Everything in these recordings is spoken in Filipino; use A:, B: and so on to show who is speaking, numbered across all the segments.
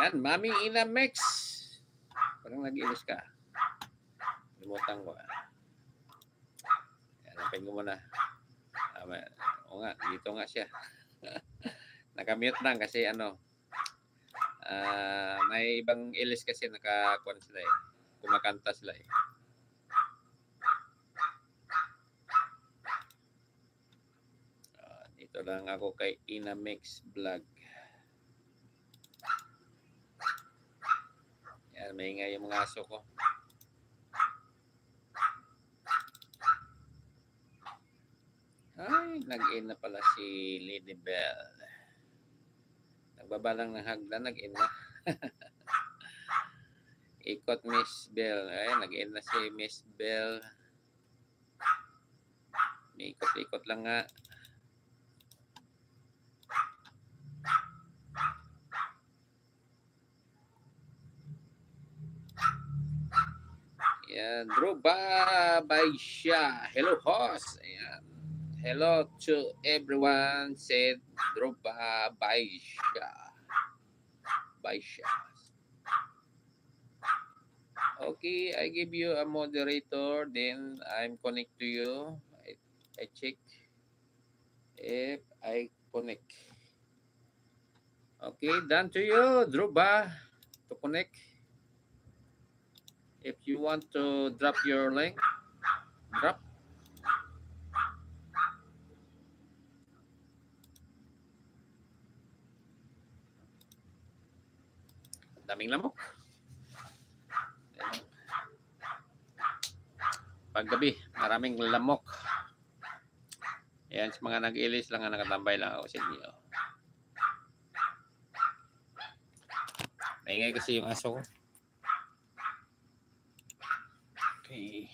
A: Ayan, Mami Ina Mex. Parang nag-ilis ka. Limutan ko. Ayan, napin ko muna. O nga, dito nga siya. Nakamute lang kasi ano, may ibang ilis kasi nakakuan sila eh. Kumakanta sila eh. Dito lang ako kay Ina Mex Vlog. Yan, may ingay yung mga aso ko. Ay, nag-in na pala si Lady Bell. Nagbabalang ng hagdan, nag-in na. Ikot Miss Bell. Ay, nag-in na si Miss Bell. May ikot-ikot lang nga. Ayan, Druba Baisha. Hello, host. Ayan. Hello to everyone, said Druba Baisha. Baisha. Okay, I give you a moderator, then I'm connect to you. I check if I connect. Okay, done to you, Druba, to connect. If you want to drop your link, drop. Daming lamok. Paggabi, maraming lamok. Yan, sa mga nag-ilis lang, nakatambay lang ako sa inyo. Maingay kasi yung aso ko. Okay.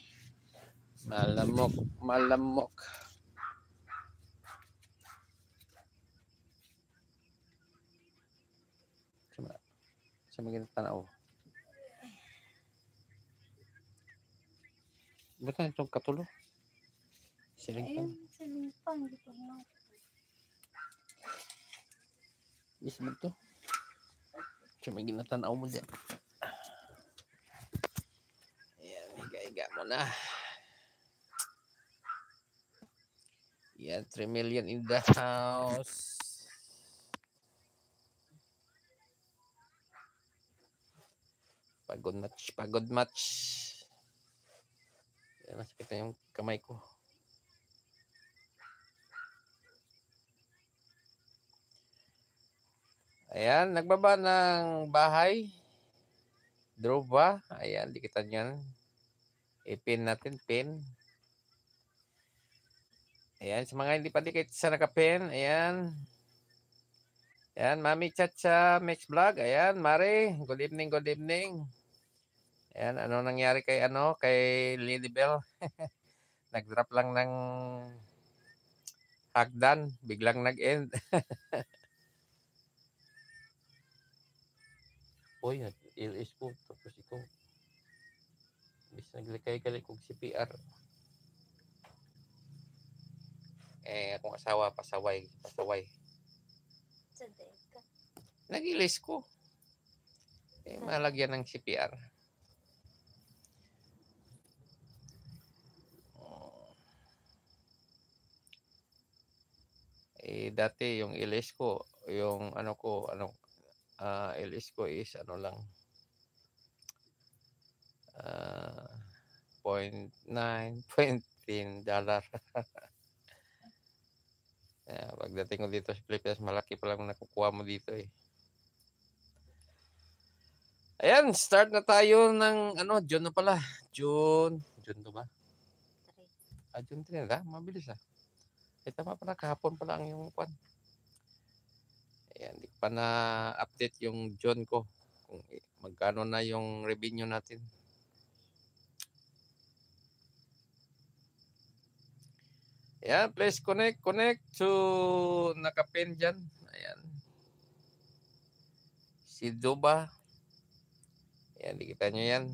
A: Malamok, malamok. Sa mga tanaw. Ba't na itong katulo? Silingpang.
B: Ayun, silingpang. Di ko na.
A: Yes, ba ito? Sa mga ginatanaw mo dyan. Ayan, higa-higa mo na. Yan, 3 million in the house. Pagod match, pagod match. Yan, masakit na yung kamay ko. Ayan, nagbaba ng bahay. Drove ba? Ayan, dikitan yan. I-pin natin, pin. Ayan, sa mga hindi pa dikit sa nakapin, ayan. Ayan, Mami Chacha Mix Vlog. Ayan, Mari, good evening, good evening. Ayan, ano nangyari kay Lady Bell? Nag-drop lang ng hagdan, biglang nag-end. Uy, ilis ko, tapos ikaw. Bis naglikay-kalik kong CPR. Akong asawa, pasaway. Nag-ilis ko. Malagyan ng CPR. Dati yung ilis ko, yung ilis ko is lang, 0.9, $0.10. Pagdating ko dito sa Pilipinas, malaki pa lang nakukuha mo dito eh. Ayan, start na tayo ng June na pala. June to ba? June 3 na, mabilis ah. Tama pala, kahapon pa lang yung kwan. Ayan, di pa na update yung June ko. Kung magkano na yung revenue natin. Ayan, please connect to nakapin dyan. Ayan. Si Duba. Ayan, dikita nyo yan.